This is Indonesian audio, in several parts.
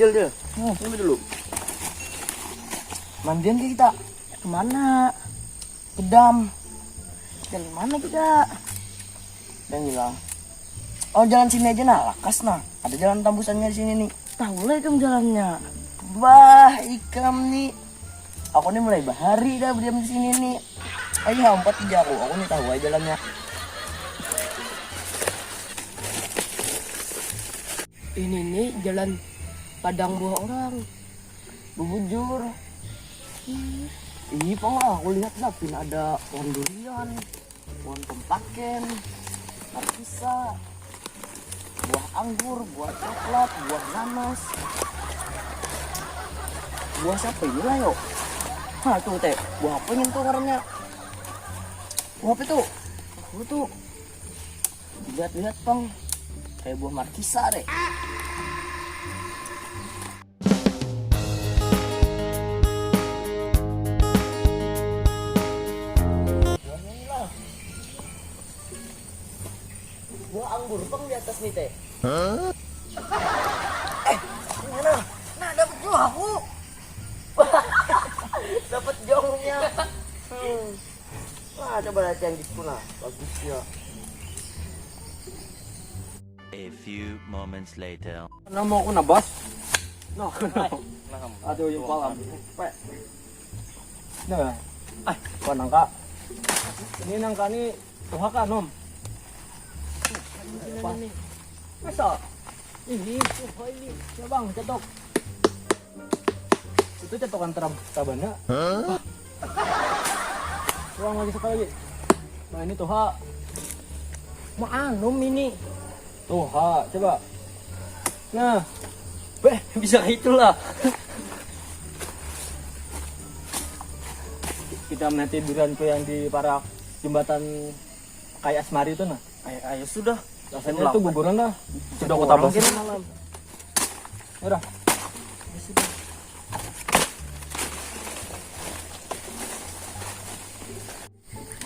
Jel. Ini dulu. Mandian kita. Kemana? Kedam. Jalan mana kita? Dan bilang, oh jalan sini aja nah, lakas nah. Ada jalan tembusannya di sini nih. Tahu lah ikam jalannya. Bah, ikam nih. Aku nih mulai bahari dah berdiam di sini nih. Ayo empat tiga aku nih tahu aja jalannya. Ini nih jalan padang buah orang. Bubujur. Iya pak, aku lihat sapin ada pohon durian, pohon tempaken, narkisa, buah anggur, buah coklat, buah nanas. Buah siapa ini lah yuk? Hah tuh teh, buah apa ini tuh warnanya? Buah apa tuh? Aku tuh lihat-lihat bang, kayak buah markisa deh. Buah anggur bang di atas nih teh. Hah? Gimana? Nah dapat buah aku. Dapat jongnya. Wah coba lihat yang gitu nah, bagus ya. A few moments later. Nah mau aku nabas. Nah, aduh yung palam. Nah, kau nangka. Ini nangka nih tuha ka nom. Masa? Ini, ini. Ya bang, cetok. Itu cetokan tabana. Hah? Ulang lagi sekali lagi. Nah ini tuha. Maanum ini. Tuha, coba. Nah, bisa itulah. Kita menanti durian tuh yang di para jembatan kayak Asmari itu nah. Ayo sudah. Rasanya tuh guguran dah. Sudah aku tabasin malam. Udah.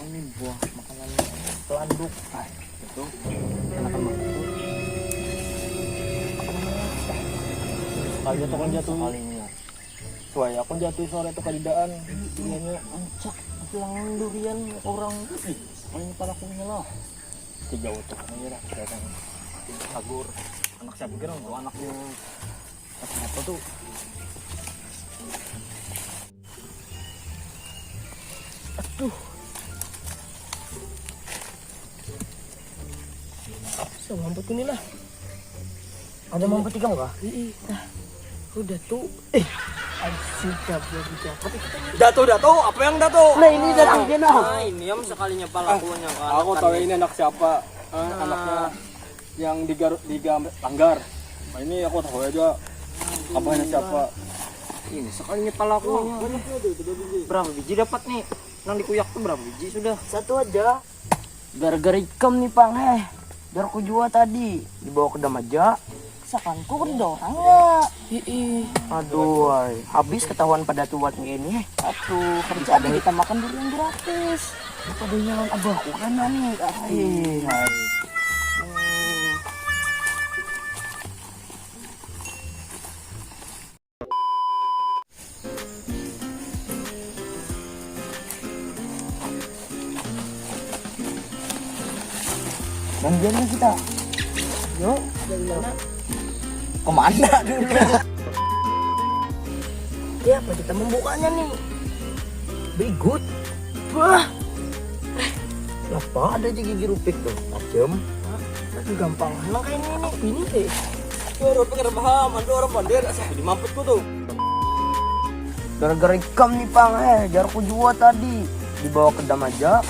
Ini buah makanan pelanduk. Itu enakan banget. Sekali jatuh kan jatuh. Sekalinya. Suaya aku jatuh sore itu kadidaan. Ininya Ancak, bilang durian orang. Sekalinya para kunya lah. tiga utuh aja dah. Kelihatan agur. Anak siapa kira mau anaknya apa tuh? Aduh. Saya mampet ini lah. Ada mampet tiga enggak? Iya. Udah tuh. Sikap jadi dapat kita. Dato, apa yang Dato? Nah ini dari dia nah. Ini yang sekalinya palakunya kan. Aku tahu ini anak siapa. Anaknya yang langgar. Nah ini aku tahu aja. Apa anak siapa? Ini sekalinya palakunya. Berapa biji dapat nih? Nang dikuyak tuh berapa biji sudah? Satu aja. Gara-gara ikam nih pang biar aku jual tadi dibawa ke dam aja. Sakanku kan ada orangnya. Aduh, habis ketahuan pada tuatnya ini. Aduh, kerja ada kita makan durian gratis. Pada nyalan abahku kan nih. Mandian kita. Yuk, dari mana? Kemana dulu? Ya, apa kita membukanya nih? Bigut. Wah. Kenapa ada aja gigi rupik tuh? Tajam. Tapi gampang. Emang kayak ini deh. Orang pengen paham, ada orang pandai asal di mampetku tuh. Gara-gara ikam nih pang jar aku jual tadi dibawa ke dam aja.